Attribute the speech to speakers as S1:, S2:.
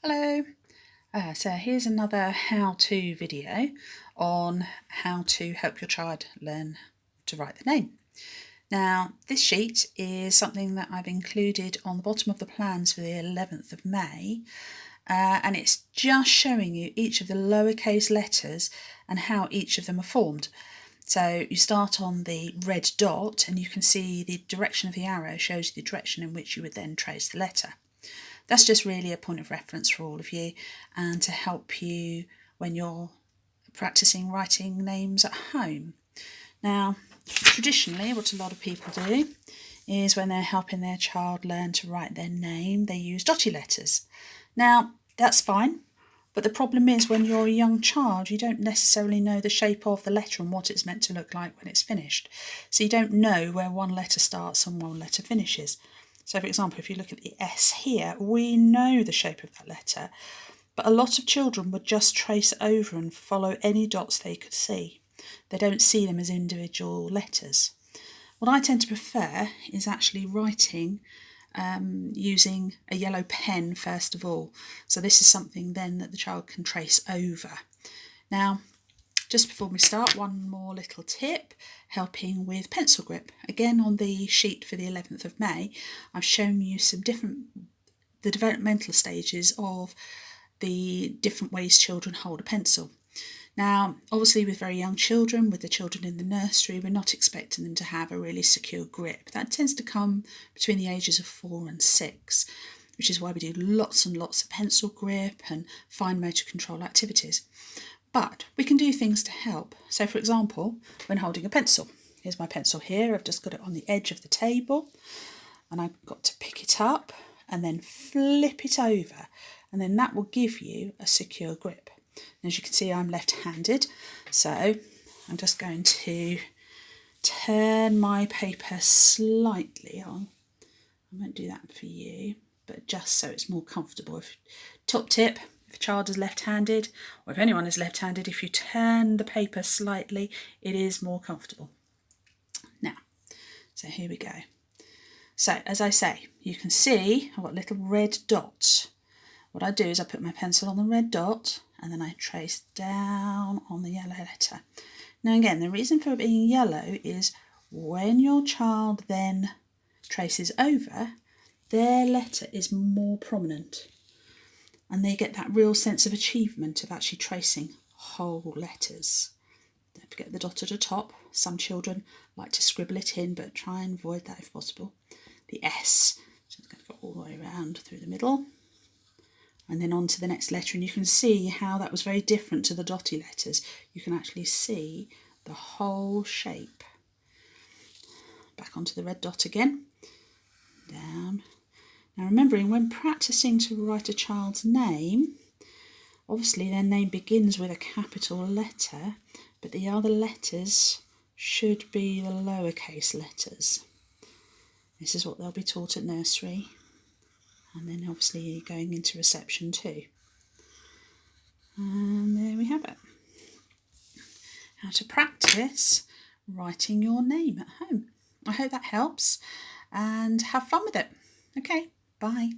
S1: Hello. So here's another how-to video on how to help your child learn to write the name. Now, this sheet is something that I've included on the bottom of the plans for the 11th of May, and it's just showing you each of the lowercase letters and how each of them are formed. So you start on the red dot and you can see the direction of the arrow shows you the direction in which you would then trace the letter. That's just really a point of reference for all of you and to help you when you're practicing writing names at home. Now, traditionally, what a lot of people do is when they're helping their child learn to write their name, they use dotty letters. Now, that's fine, but the problem is when you're a young child, you don't necessarily know the shape of the letter and what it's meant to look like when it's finished. So you don't know where one letter starts and one letter finishes. So, for example, if you look at the S here, we know the shape of that letter, but a lot of children would just trace over and follow any dots they could see. They don't see them as individual letters. What I tend to prefer is actually writing using a yellow pen first of all. So this is something then that the child can trace over. Now, just before we start, one more little tip, helping with pencil grip. Again, on the sheet for the 11th of May, I've shown you the developmental stages of the different ways children hold a pencil. Now, obviously with very young children, with the children in the nursery, we're not expecting them to have a really secure grip. That tends to come between the ages of 4 and 6, which is why we do lots and lots of pencil grip and fine motor control activities. But we can do things to help. So, for example, when holding a pencil, here's my pencil here. I've just got it on the edge of the table and I've got to pick it up and then flip it over, and then that will give you a secure grip. And as you can see, I'm left-handed, so I'm just going to turn my paper slightly on. I won't do that for you, but just so it's more comfortable. Top tip, if a child is left-handed, or if anyone is left-handed, if you turn the paper slightly, it is more comfortable. Now, so here we go. So, as I say, you can see I've got little red dots. What I do is I put my pencil on the red dot and then I trace down on the yellow letter. Now again, the reason for it being yellow is when your child then traces over, their letter is more prominent and they get that real sense of achievement of actually tracing whole letters. Don't forget the dot at the top. Some children like to scribble it in, but try and avoid that if possible. The S, so it's going to go all the way around through the middle. And then on to the next letter, and you can see how that was very different to the dotty letters. You can actually see the whole shape. Back onto the red dot again, down. Now remembering, when practicing to write a child's name, obviously their name begins with a capital letter, but the other letters should be the lowercase letters. This is what they'll be taught at nursery. And then obviously going into reception too. And there we have it. How to practice writing your name at home. I hope that helps and have fun with it. Okay, bye.